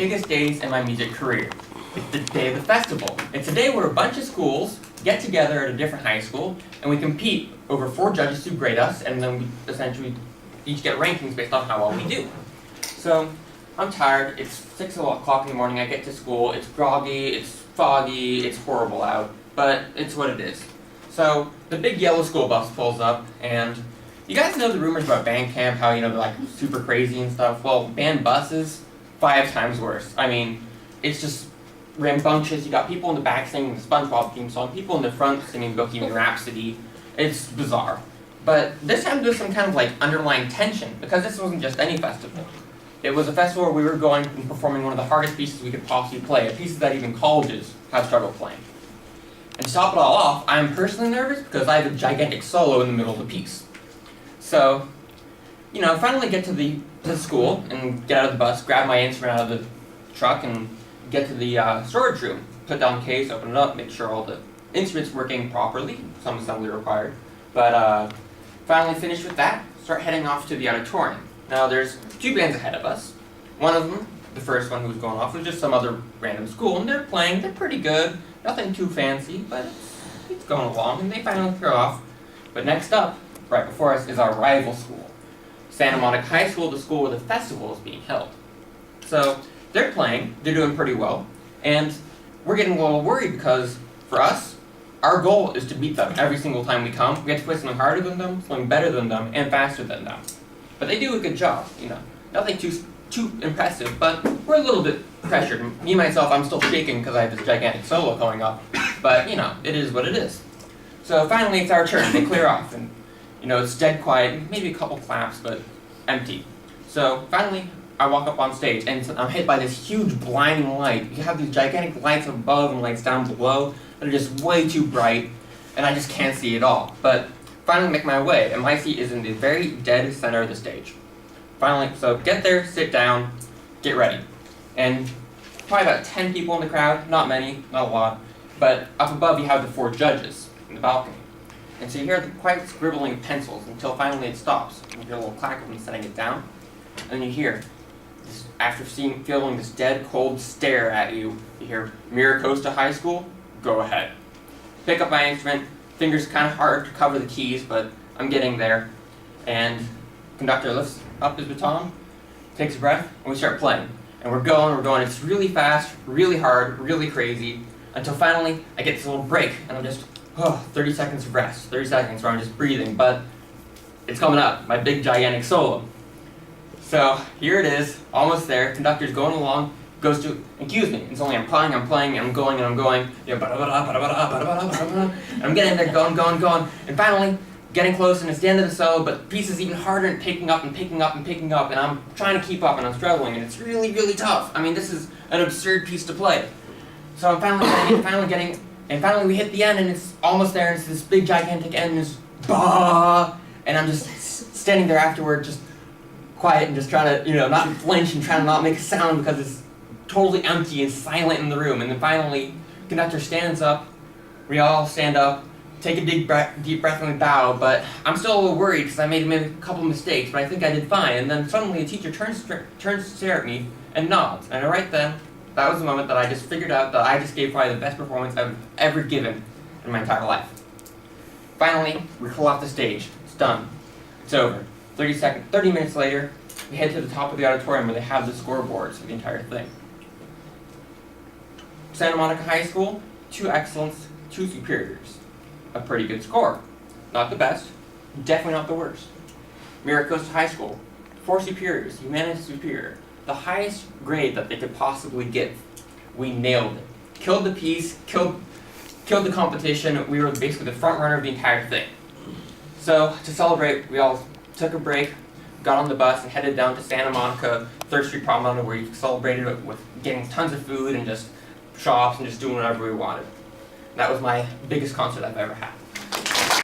biggest days in my music career. It's the day of the festival. It's a day where a bunch of schools get together at a different high school, and we compete over 4 judges who grade us, and then we essentially each get rankings based on how well we do. So, I'm tired, it's 6 o'clock in the morning, I get to school, it's groggy, it's foggy, it's horrible out, but it's what it is. So, the big yellow school bus pulls up, and you guys know the rumors about band camp, how, they're like super crazy and stuff? Well, band buses, 5 times worse. I mean, it's just rambunctious. You got people in the back singing the SpongeBob theme song, people in the front singing Bohemian Rhapsody. It's bizarre. But this time there's some kind of underlying tension, because this wasn't just any festival. It was a festival where we were going and performing one of the hardest pieces we could possibly play, a piece that even colleges have struggled playing. And to top it all off, I'm personally nervous because I have a gigantic solo in the middle of the piece. So, finally get to the school and get out of the bus, grab my instrument out of the truck and get to the storage room. Put down the case, open it up, make sure all the instruments working properly, some assembly required. But finally finished with that, start heading off to the auditorium. Now there's 2 bands ahead of us. One of them, the first one who was going off, was just some other random school, and they're playing, they're pretty good. Nothing too fancy, but it's going along, and they finally clear off. But next up, right before us, is our rival school, Santa Monica High School, the school where the festival is being held. So they're playing, they're doing pretty well, and we're getting a little worried because for us, our goal is to beat them every single time we come. We have to play something harder than them, something better than them, and faster than them. But they do a good job, Nothing too impressive, but we're a little bit pressured. Me, myself, I'm still shaking because I have this gigantic solo coming up, but, it is what it is. So finally, it's our turn. They clear off, and, it's dead quiet, maybe a couple claps, but empty. So finally, I walk up on stage, and I'm hit by this huge blinding light. You have these gigantic lights above and lights down below that are just way too bright, and I just can't see it all. But finally make my way, and my seat is in the very dead center of the stage. Finally, so get there, sit down, get ready. And probably about 10 people in the crowd, not many, not a lot, but up above you have the 4 judges in the balcony. And so you hear the quiet scribbling of pencils until finally it stops. You hear a little clack of them setting it down, and then you hear, after feeling this dead, cold stare at you, you hear, Miracosta High School, go ahead. Pick up my instrument, fingers kind of hard to cover the keys, but I'm getting there. And conductor lifts up his baton, takes a breath, and we start playing. And we're going, it's really fast, really hard, really crazy, until finally I get this little break, and I'm just, 30 seconds of rest, 30 seconds where I'm just breathing, but it's coming up, my big gigantic solo. So here it is, almost there, conductor's going along, goes to, excuse me, it's only I'm playing, I'm going, and I'm getting there, going, and finally, getting close, and it's the end of the solo, but the piece is even harder and picking up, and I'm trying to keep up, and I'm struggling, and it's really, really tough. I mean, this is an absurd piece to play. So I'm finally getting, and finally we hit the end, and it's almost there, and it's this big, gigantic end, and it's bah, and I'm just standing there afterward, just quiet, and just trying to, not flinch, and trying to not make a sound, because it's totally empty and silent in the room. And then finally, the conductor stands up, we all stand up, take a deep breath and we bow, but I'm still a little worried because I made a couple mistakes, but I think I did fine. And then suddenly the teacher turns to stare at me and nods. And right then, that was the moment that I just figured out that I just gave probably the best performance I've ever given in my entire life. Finally, we pull off the stage. It's done. It's over. 30 minutes later, we head to the top of the auditorium where they have the scoreboards for the entire thing. Santa Monica High School, 2 excellents, 2 superiors. A pretty good score. Not the best, definitely not the worst. Miracosta High School, 4 superiors, humanities superior. The highest grade that they could possibly give. We nailed it. Killed the piece, killed the competition. We were basically the front runner of the entire thing. So, to celebrate, we all took a break, got on the bus, and headed down to Santa Monica, 3rd Street Promenade, where you celebrated it with getting tons of food and just shops and just doing whatever we wanted. That was my biggest concert I've ever had.